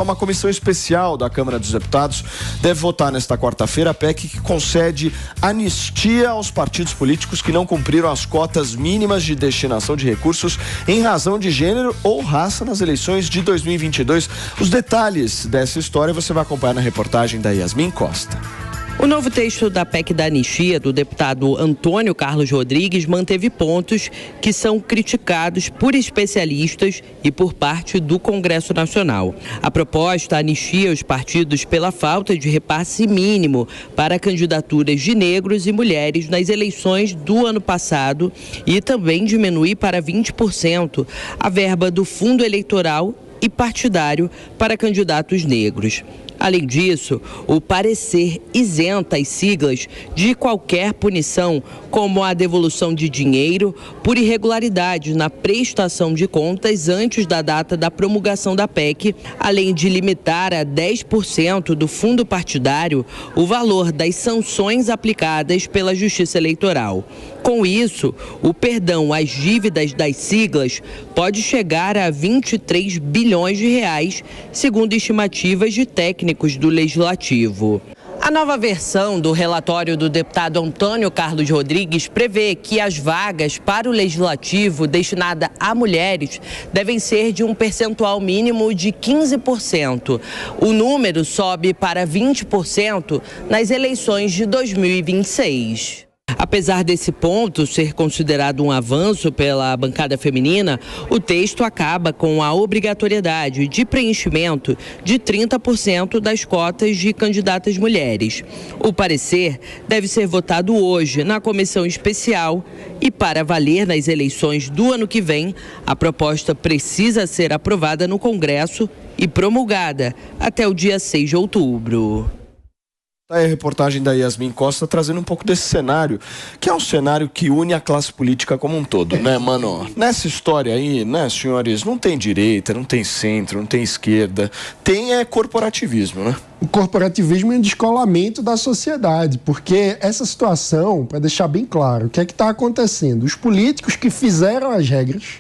Uma comissão especial da Câmara dos Deputados deve votar nesta quarta-feira a PEC que concede anistia aos partidos políticos que não cumpriram as cotas mínimas de destinação de recursos em razão de gênero ou raça nas eleições de 2022. Os detalhes dessa história você vai acompanhar na reportagem da Yasmin Costa. O novo texto da PEC da anistia do deputado Antônio Carlos Rodrigues manteve pontos que são criticados por especialistas e por parte do Congresso Nacional. A proposta anistia os partidos pela falta de repasse mínimo para candidaturas de negros e mulheres nas eleições do ano passado e também diminui para 20% a verba do fundo eleitoral e partidário para candidatos negros. Além disso, o parecer isenta as siglas de qualquer punição, como a devolução de dinheiro por irregularidades na prestação de contas antes da data da promulgação da PEC, além de limitar a 10% do fundo partidário o valor das sanções aplicadas pela Justiça Eleitoral. Com isso, o perdão às dívidas das siglas pode chegar a 23 bilhões de reais, segundo estimativas de técnicos do Legislativo. A nova versão do relatório do deputado Antônio Carlos Rodrigues prevê que as vagas para o Legislativo destinada a mulheres devem ser de um percentual mínimo de 15%. O número sobe para 20% nas eleições de 2026. Apesar desse ponto ser considerado um avanço pela bancada feminina, o texto acaba com a obrigatoriedade de preenchimento de 30% das cotas de candidatas mulheres. O parecer deve ser votado hoje na comissão especial e, para valer nas eleições do ano que vem, a proposta precisa ser aprovada no Congresso e promulgada até o dia 6 de outubro. Aí a reportagem da Yasmin Costa trazendo um pouco desse cenário, que é um cenário que une a classe política como um todo, né, mano? Nessa história aí, né, senhores, não tem direita, não tem centro, não tem esquerda, tem corporativismo, né? O corporativismo é um descolamento da sociedade, porque essa situação, para deixar bem claro, o que é que está acontecendo? Os políticos que fizeram as regras,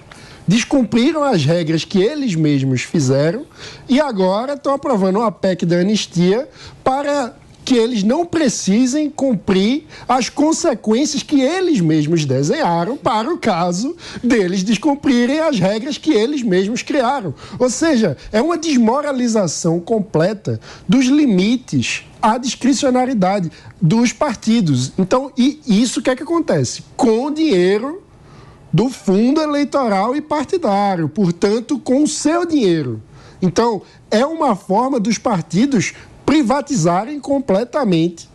descumpriram as regras que eles mesmos fizeram e agora estão aprovando uma PEC da anistia para que eles não precisem cumprir as consequências que eles mesmos desenharam para o caso deles descumprirem as regras que eles mesmos criaram. Ou seja, é uma desmoralização completa dos limites à discricionariedade dos partidos. Então, e isso o que é que acontece? Com o dinheiro do fundo eleitoral e partidário, portanto, com o seu dinheiro. Então, é uma forma dos partidos privatizarem completamente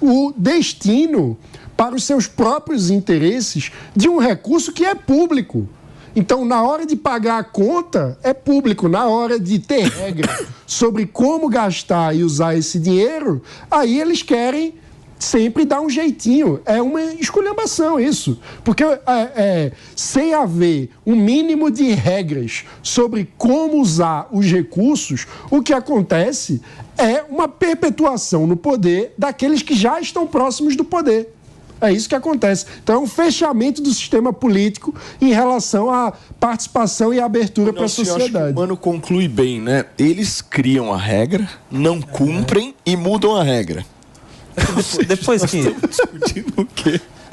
o destino para os seus próprios interesses de um recurso que é público. Então, na hora de pagar a conta, é público. Na hora de ter regra sobre como gastar e usar esse dinheiro, aí eles querem sempre dar um jeitinho. É uma esculhambação isso. Porque sem haver um mínimo de regras sobre como usar os recursos, o que acontece é uma perpetuação no poder daqueles que já estão próximos do poder. É isso que acontece. Então, é um fechamento do sistema político em relação à participação e abertura para a sociedade. Acho que o Mano conclui bem, né? Eles criam a regra, não cumprem e mudam a regra.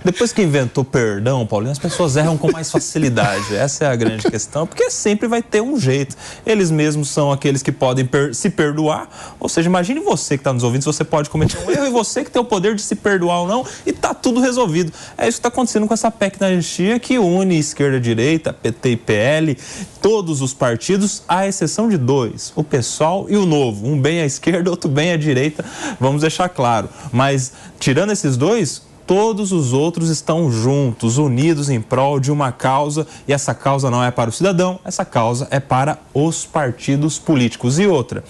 Depois que inventou perdão, Paulinho, as pessoas erram com mais facilidade. Essa é a grande questão, porque sempre vai ter um jeito. Eles mesmos são aqueles que podem se perdoar. Ou seja, imagine você que está nos ouvindo, se você pode cometer um erro e você que tem o poder de se perdoar ou não, e está tudo resolvido. É isso que está acontecendo com essa PEC da anistia que une esquerda e direita, PT e PL, todos os partidos, à exceção de dois, o PSOL e o Novo. Um bem à esquerda, outro bem à direita, vamos deixar claro. Mas, tirando esses dois, todos os outros estão juntos, unidos em prol de uma causa, e essa causa não é para o cidadão, essa causa é para os partidos políticos. E outra,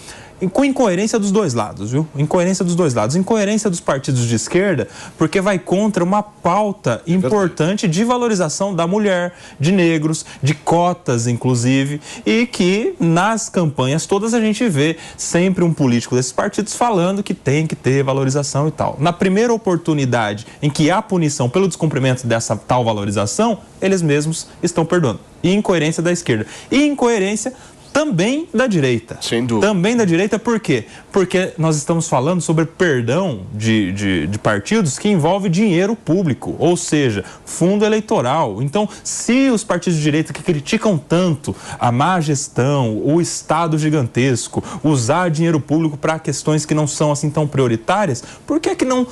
com incoerência dos dois lados, viu? Incoerência dos dois lados. Incoerência dos partidos de esquerda, porque vai contra uma pauta importante de valorização da mulher, de negros, de cotas, inclusive, e que nas campanhas todas a gente vê sempre um político desses partidos falando que tem que ter valorização e tal. Na primeira oportunidade em que há punição pelo descumprimento dessa tal valorização, eles mesmos estão perdoando. E incoerência da esquerda. E incoerência também da direita. Sem dúvida. Também da direita, por quê? Porque nós estamos falando sobre perdão de partidos que envolve dinheiro público, ou seja, fundo eleitoral. Então, se os partidos de direita que criticam tanto a má gestão, o Estado gigantesco, usar dinheiro público para questões que não são assim tão prioritárias, por que não,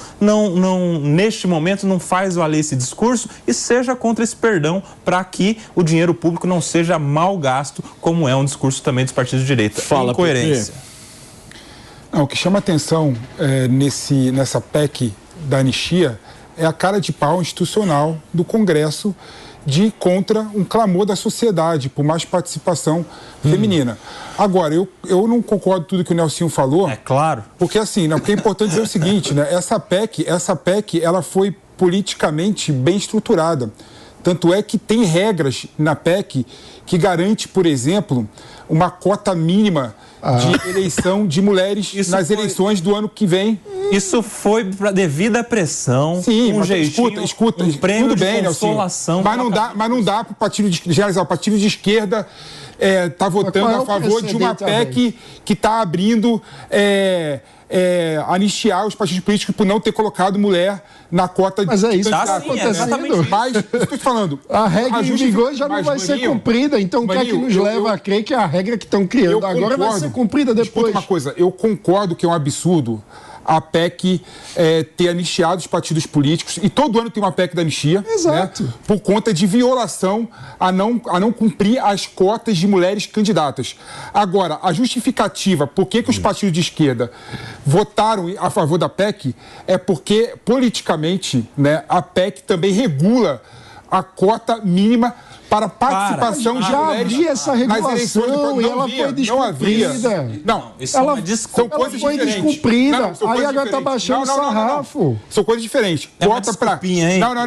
neste momento, não faz valer esse discurso e seja contra esse perdão para que o dinheiro público não seja mal gasto, como é um discurso também dos partidos de direita? Fala, incoerência. Não, o que chama atenção nessa PEC da anistia é a cara de pau institucional do Congresso de ir contra um clamor da sociedade por mais participação feminina. Agora, eu não concordo com tudo que o Nelsinho falou. É claro. Porque assim, o que é importante dizer é o seguinte, né? Essa PEC, ela foi politicamente bem estruturada. Tanto é que tem regras na PEC que garante, por exemplo, uma cota mínima de eleição de mulheres eleições do ano que vem. Isso foi devida pressão. Sim, um jeitinho, escuta, um prêmio tudo bem, de consolação. Mas não dá para o partido de esquerda tá votando a favor de uma PEC que está abrindo anistiar os partidos políticos por não ter colocado mulher na cota de... Mas é isso que está acontecendo. Mas, estou te falando... A regra em vigor já não vai ser cumprida, então o que é que nos leva a crer que a regra que estão criando agora vai ser cumprida depois? Escuta uma coisa, eu concordo que é um absurdo a PEC ter anistiado os partidos políticos, e todo ano tem uma PEC da anistia. Exato. Né, por conta de violação a não cumprir as cotas de mulheres candidatas. Agora, a justificativa por que os partidos de esquerda votaram a favor da PEC é porque, politicamente, né, a PEC também regula a cota mínima para participação de mulheres. Havia essa regulação e ela foi descumprida. Não, isso ela são coisas foi diferentes. Descumprida. Aí agora está baixando o sarrafo. São coisas diferentes. Cota para...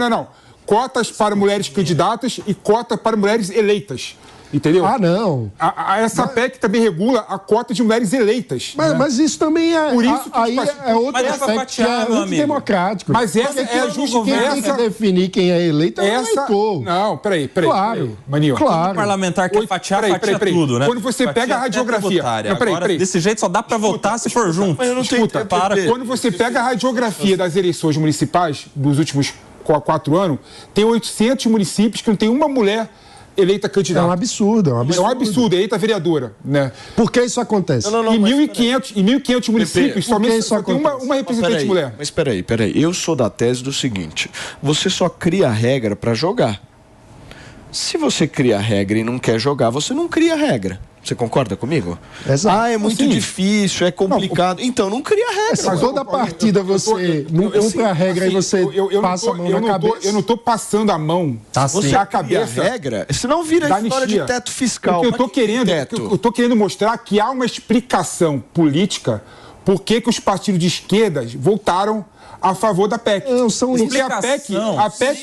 Não. Cotas para mulheres candidatas e cota para mulheres eleitas. Entendeu? Não. Essa PEC também regula a cota de mulheres eleitas. Mas isso também é... Por isso que aí é outro aspecto que é antidemocrático. Mas essa é a justificativa. Quem tem que definir quem é eleito é o eleitor. Não, peraí. Claro. Maninho. Claro. O parlamentar quer fatia tudo, né? Quando você pega a radiografia... Agora, desse jeito só dá pra votar se for junto. Mas eu não tenho Escuta, quando você pega a radiografia das eleições municipais dos últimos 4 anos, tem 800 municípios que não tem uma mulher eleita candidata. É um absurdo. É um absurdo, eleita vereadora, né? Por que isso acontece? Em 1.500 municípios, somente só tem uma representante mulher. Mas peraí. Eu sou da tese do seguinte: você só cria regra para jogar. Se você cria regra e não quer jogar, você não cria regra. Você concorda comigo? Exato. É muito difícil, é complicado. Então não cria regra. Mas toda partida você não cumpre a regra e você passa a mão na cabeça. Eu não estou passando a mão na cabeça. Regra, senão vira a história de teto fiscal. Eu estou querendo mostrar que há uma explicação política por que os partidos de esquerda voltaram a favor da PEC. Não, são porque a PEC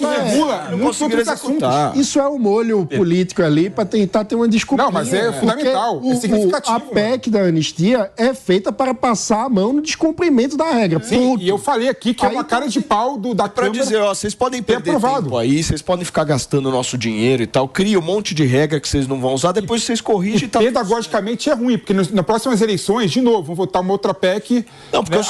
regula muitos outros assuntos. Isso é um molho político ali para tentar ter uma desculpinha. Não, mas é fundamental, é significativo. A PEC da anistia é feita para passar a mão no descumprimento da regra. Sim, e eu falei aqui que é uma cara de pau da Câmara. Para dizer, vocês podem perder tempo aí, vocês podem ficar gastando o nosso dinheiro e tal, cria um monte de regra que vocês não vão usar, depois vocês corrigem e tal. Pedagogicamente é ruim, porque nas próximas eleições, de novo, vão votar uma outra PEC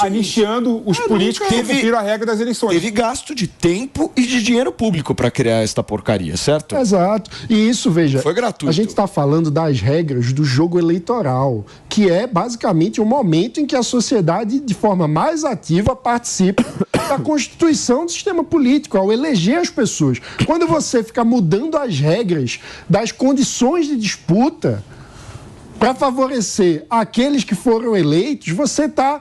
anistiando os políticos que cumpriram a regra das eleições. Teve gasto de tempo e de dinheiro público para criar esta porcaria, certo? Exato. E isso, veja, foi gratuito. A gente está falando das regras do jogo eleitoral, que é basicamente o momento em que a sociedade, de forma mais ativa, participa da constituição do sistema político, ao eleger as pessoas. Quando você fica mudando as regras das condições de disputa para favorecer aqueles que foram eleitos, você está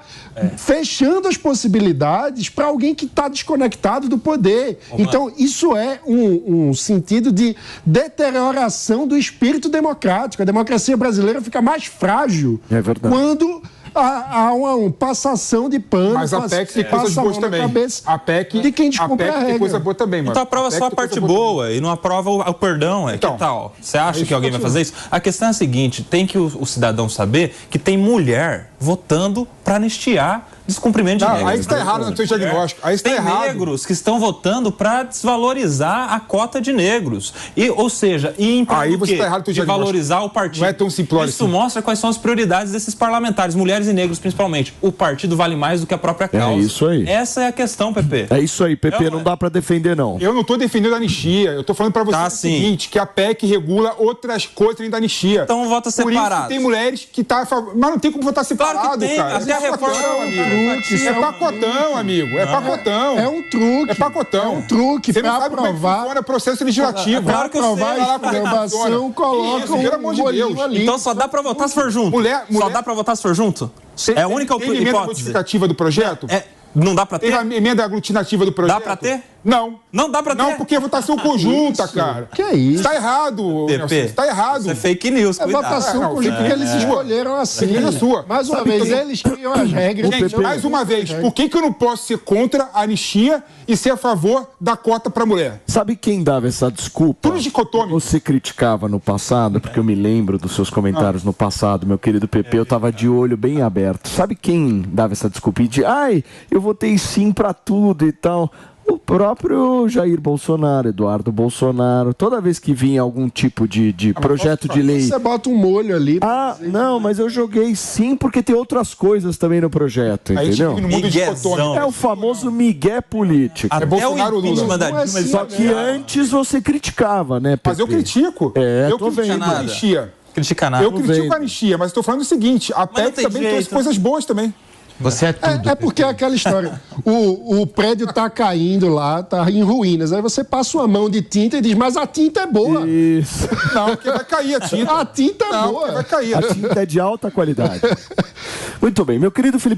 fechando as possibilidades para alguém que está desconectado do poder. Então, isso é um sentido de deterioração do espírito democrático. A democracia brasileira fica mais frágil quando há uma passação de pano. Mas a PEC tem coisas boas também. A PEC de quem descumpre a regra. Tem coisa boa também, mano. Então aprova só a parte boa e não aprova o perdão. Então, que tal? Você acha que alguém vai fazer isso? A questão é a seguinte, tem que o cidadão saber que tem mulher votando para anistiar descumprimento de regras. Aí está errado no seu diagnóstico. Aí está errado. Tem negros que estão votando para desvalorizar a cota de negros. Ou seja, aí você está errado no seu de valorizar o partido. Não é tão simplório. Isso mostra quais são as prioridades desses parlamentares, mulheres e negros principalmente. O partido vale mais do que a própria causa. É isso aí. Essa é a questão, Pepe. É isso aí, Pepe, não dá para defender, não. Eu não estou defendendo a anistia. Eu estou falando para você o seguinte, que a PEC regula outras coisas além da anistia. Então vota separado. Por isso tem mulheres que tá a favor. Mas não tem como votar separado, claro que tem, cara. até a reforma, É pacotão, amigo. É pacotão. É um truque. É pacotão. É um truque para pra aprovar. aprovar. Funciona processo legislativo. Para aprovar a esculhambação, coloca um bolinho ali. Então só dá para votar se for junto. Só dá para votar se for junto? É a única hipótese. Tem emenda modificativa do projeto? Não dá pra ter? Tem a emenda aglutinativa do projeto? Dá pra ter? Não. Não dá pra ter? Não, porque é votação conjunta, cara. Que é isso? Está errado, Nelson. Está errado. Isso é fake news, cuidado. É votação conjunta porque eles escolheram assim. É sua. Mais uma vez, eles criam as regras. Gente, mais uma vez, por que eu não posso ser contra a anistia e ser a favor da cota pra mulher? Sabe quem dava essa desculpa? Tudo dicotômico. Você criticava no passado, porque eu me lembro dos seus comentários no passado, meu querido Pepe, eu tava de olho bem aberto. Sabe quem dava essa desculpa? De, eu votei sim pra tudo e tal. O próprio Jair Bolsonaro, Eduardo Bolsonaro, toda vez que vinha algum tipo de projeto de lei... Você bota um molho ali... não, mas eu joguei sim porque tem outras coisas também no projeto, entendeu? É o famoso migué político. É Bolsonaro ou Lula. Só que antes você criticava, né, Pepe? Mas eu critico. Eu critico a anistia. Critica nada. Eu critico a anistia, mas estou falando o seguinte, a PEC também trouxe coisas boas também. Você é tudo. É porque é aquela história. O prédio tá caindo lá, tá em ruínas. Aí você passa uma mão de tinta e diz, mas a tinta é boa. Isso. Não, porque vai cair a tinta. A tinta é boa. Vai cair. A tinta é de alta qualidade. Muito bem, meu querido Felipe